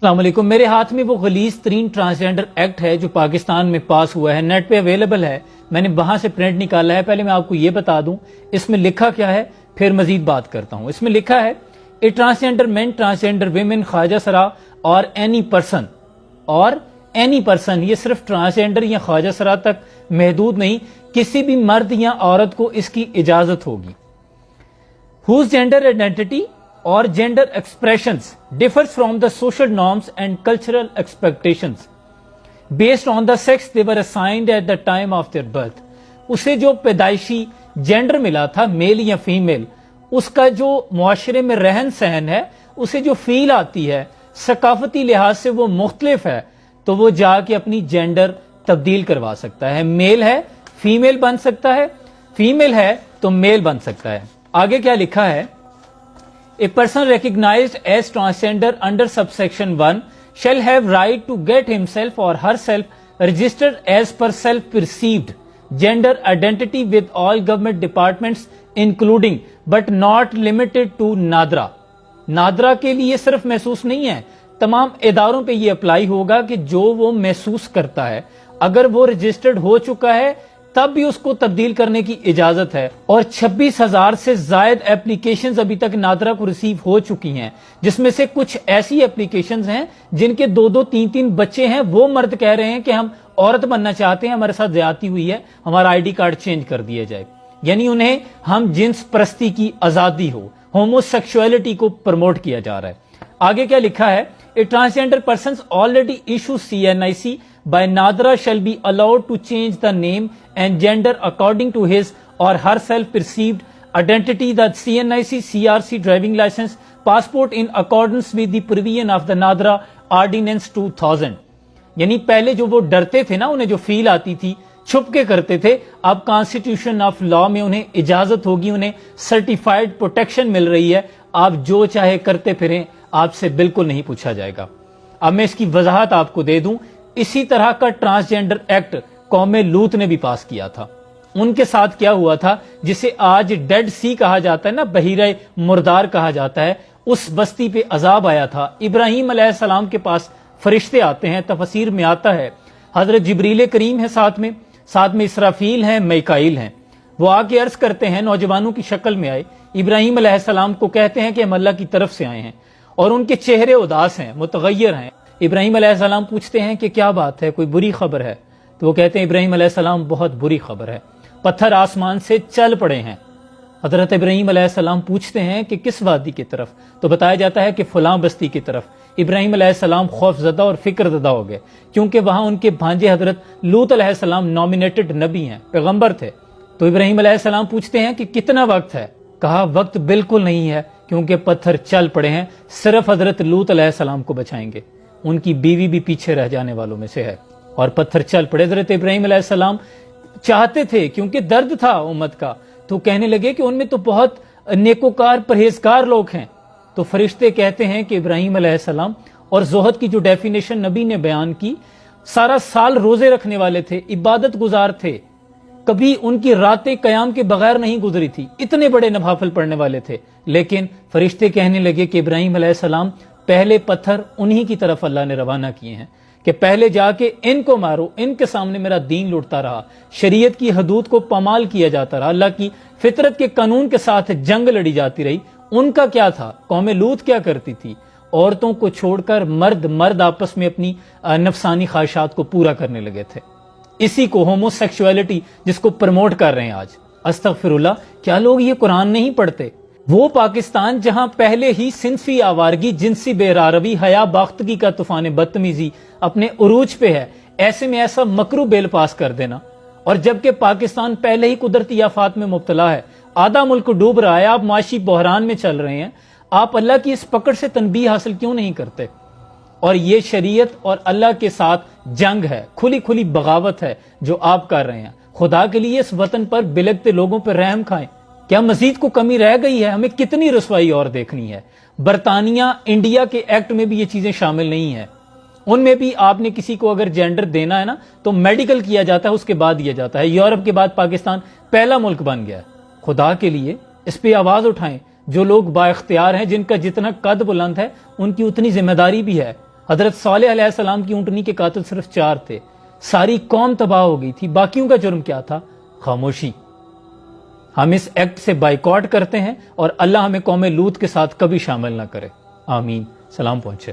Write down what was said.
السلام علیکم. میرے ہاتھ میں وہ غلیظ ترین ٹرانسجینڈر ایکٹ ہے جو پاکستان میں پاس ہوا ہے، نیٹ پہ اویلیبل ہے. میں نے وہاں سے پرنٹ نکالا ہے. پہلے میں آپ کو یہ بتا دوں اس میں لکھا کیا ہے، پھر مزید بات کرتا ہوں. اس میں لکھا ہے a transgender main, transgender women, خواجہ سرا اور اینی پرسن، یہ صرف ٹرانسجینڈر یا خواجہ سرا تک محدود نہیں، کسی بھی مرد یا عورت کو اس کی اجازت ہوگی. whose gender identity or gender expressions differs from the social norms and cultural expectations based on the sex they were assigned at the time of their birth. اسے جو پیدائشی جینڈر ملا تھا، میل یا فیمیل، اس کا جو معاشرے میں رہن سہن ہے، اسے جو فیل آتی ہے، ثقافتی لحاظ سے وہ مختلف ہے، تو وہ جا کے اپنی جینڈر تبدیل کروا سکتا ہے. میل ہے فیمیل بن سکتا ہے، فیمیل ہے تو میل بن سکتا ہے. آگے کیا لکھا ہے، A person recognized as transgender under subsection 1 shall have right to get himself or herself registered as per self-perceived gender identity with all government departments including but not limited to NADRA. NADRA کے لیے صرف محسوس نہیں ہے، تمام اداروں پہ یہ اپلائی ہوگا کہ جو وہ محسوس کرتا ہے، اگر وہ رجسٹرڈ ہو چکا ہے تب بھی اس کو تبدیل کرنے کی اجازت ہے. اور 26,000 سے زائد اپلیکیشنز ابھی تک نادرا کو ریسیو ہو چکی ہیں، جس میں سے کچھ ایسی اپلیکیشنز ہیں جن کے 2 3 بچے ہیں. وہ مرد کہہ رہے ہیں کہ ہم عورت بننا چاہتے ہیں، ہمارے ساتھ زیادتی ہوئی ہے، ہمارا آئی ڈی کارڈ چینج کر دیا جائے. یعنی انہیں ہم جنس پرستی کی آزادی ہو، ہومو سیکشولیٹی کو پروموٹ کیا جا رہا ہے. آگے کیا لکھا ہے، a transgender persons already issue CNIC by Nadra shall be allowed to change the name and gender according to his or her self-perceived identity, the CNIC CRC driving license passport in accordance with the provision of the Nadra Ordinance 2000. یعنی پہلے جو وہ ڈرتے تھے نا، انہیں جو فیل آتی تھی، چھپ کے کرتے تھے، اب کانسٹیٹیوشن آف لا میں انہیں اجازت ہوگی، انہیں سرٹیفائڈ پروٹیکشن مل رہی ہے. آپ جو چاہے کرتے پھریں، آپ سے بالکل نہیں پوچھا جائے گا. اب میں اس کی وضاحت آپ کو دے دوں. اسی طرح کا ٹرانسجینڈر ایکٹ قوم لوط نے بھی پاس کیا تھا. ان کے ساتھ کیا ہوا تھا، جسے آج ڈیڈ سی کہا جاتا ہے نا، بحیرہ مردار کہا جاتا ہے، اس بستی پہ عذاب آیا تھا. ابراہیم علیہ السلام کے پاس فرشتے آتے ہیں، تفسیر میں آتا ہے حضرت جبریل کریم ہے، ساتھ میں اسرافیل ہیں، میکائیل ہیں. وہ آ کے عرض کرتے ہیں، نوجوانوں کی شکل میں آئے، ابراہیم علیہ السلام کو کہتے ہیں کہ ہم اللہ کی طرف سے آئے ہیں، اور ان کے چہرے اداس ہیں، متغیر ہیں. ابراہیم علیہ السلام پوچھتے ہیں کہ کیا بات ہے، کوئی بری خبر ہے؟ تو وہ کہتے ہیں ابراہیم علیہ السلام بہت بری خبر ہے، پتھر آسمان سے چل پڑے ہیں. حضرت ابراہیم علیہ السلام پوچھتے ہیں کہ کس وادی کی طرف؟ تو بتایا جاتا ہے کہ فلاں بستی کی طرف. ابراہیم علیہ السلام خوف زدہ اور فکر زدہ ہو گئے، کیونکہ وہاں ان کے بھانجے حضرت لوط علیہ السلام نامینیٹڈ نبی ہیں، پیغمبر تھے. تو ابراہیم علیہ السلام پوچھتے ہیں کہ کتنا وقت ہے؟ کہا وقت بالکل نہیں ہے، کیونکہ پتھر چل پڑے ہیں، صرف حضرت لوط علیہ السلام کو بچائیں گے. ان کی بیوی بھی پیچھے رہ جانے والوں میں سے ہے، اور پتھر چل پڑے. حضرت ابراہیم علیہ السلام چاہتے تھے، کیونکہ درد تھا امت کا، تو کہنے لگے کہ ان میں تو بہت نیکوکار پرہیزگار لوگ ہیں. تو فرشتے کہتے ہیں کہ ابراہیم علیہ السلام، اور زہد کی جو ڈیفینیشن نبی نے بیان کی، سارا سال روزے رکھنے والے تھے، عبادت گزار تھے، کبھی ان کی راتیں قیام کے بغیر نہیں گزری تھی، اتنے بڑے نوافل پڑھنے والے تھے. لیکن فرشتے کہنے لگے کہ ابراہیم علیہ السلام، پہلے پتھر انہی کی طرف اللہ نے روانہ کیے ہیں کہ پہلے جا کے ان کو مارو، ان کے سامنے میرا دین لٹتا رہا، شریعت کی حدود کو پامال کیا جاتا رہا، اللہ کی فطرت کے قانون کے ساتھ جنگ لڑی جاتی رہی. ان کا کیا تھا؟ قوم لوط کیا کرتی تھی؟ عورتوں کو چھوڑ کر مرد آپس میں اپنی نفسانی خواہشات کو پورا کرنے لگے تھے. اسی کو ہومو سیکشولیٹی جس کو پروموٹ کر رہے ہیں آج. استغفر اللہ، کیا لوگ یہ قرآن نہیں پڑھتے؟ وہ پاکستان جہاں پہلے ہی صنفی آوارگی، جنسی بے راروی، حیا باختگی کا طوفان بدتمیزی اپنے عروج پہ ہے، ایسے میں ایسا مکروہ بل پاس کر دینا، اور جبکہ پاکستان پہلے ہی قدرتی آفات میں مبتلا ہے، آدھا ملک ڈوب رہا ہے، آپ معاشی بحران میں چل رہے ہیں، آپ اللہ کی اس پکڑ سے تنبیہ حاصل کیوں نہیں کرتے؟ اور یہ شریعت اور اللہ کے ساتھ جنگ ہے، کھلی بغاوت ہے جو آپ کر رہے ہیں. خدا کے لیے اس وطن پر بلگتے لوگوں پر رحم کھائیں. کیا مزید کو کمی رہ گئی ہے؟ ہمیں کتنی رسوائی اور دیکھنی ہے؟ برطانیہ، انڈیا کے ایکٹ میں بھی یہ چیزیں شامل نہیں ہیں. ان میں بھی آپ نے کسی کو اگر جینڈر دینا ہے نا تو میڈیکل کیا جاتا ہے، اس کے بعد دیا جاتا ہے. یورپ کے بعد پاکستان پہلا ملک بن گیا ہے. خدا کے لیے اس پہ آواز اٹھائیں. جو لوگ با اختیار ہیں، جن کا جتنا قد بلند ہے، ان کی اتنی ذمہ داری بھی ہے. حضرت صالح علیہ السلام کی اونٹنی کے قاتل صرف 4 تھے، ساری قوم تباہ ہو گئی تھی، باقیوں کا جرم کیا تھا؟ خاموشی۔ ہم اس ایکٹ سے بائیکاٹ کرتے ہیں اور اللہ ہمیں قوم لوط کے ساتھ کبھی شامل نہ کرے، آمین۔ سلام پہنچے۔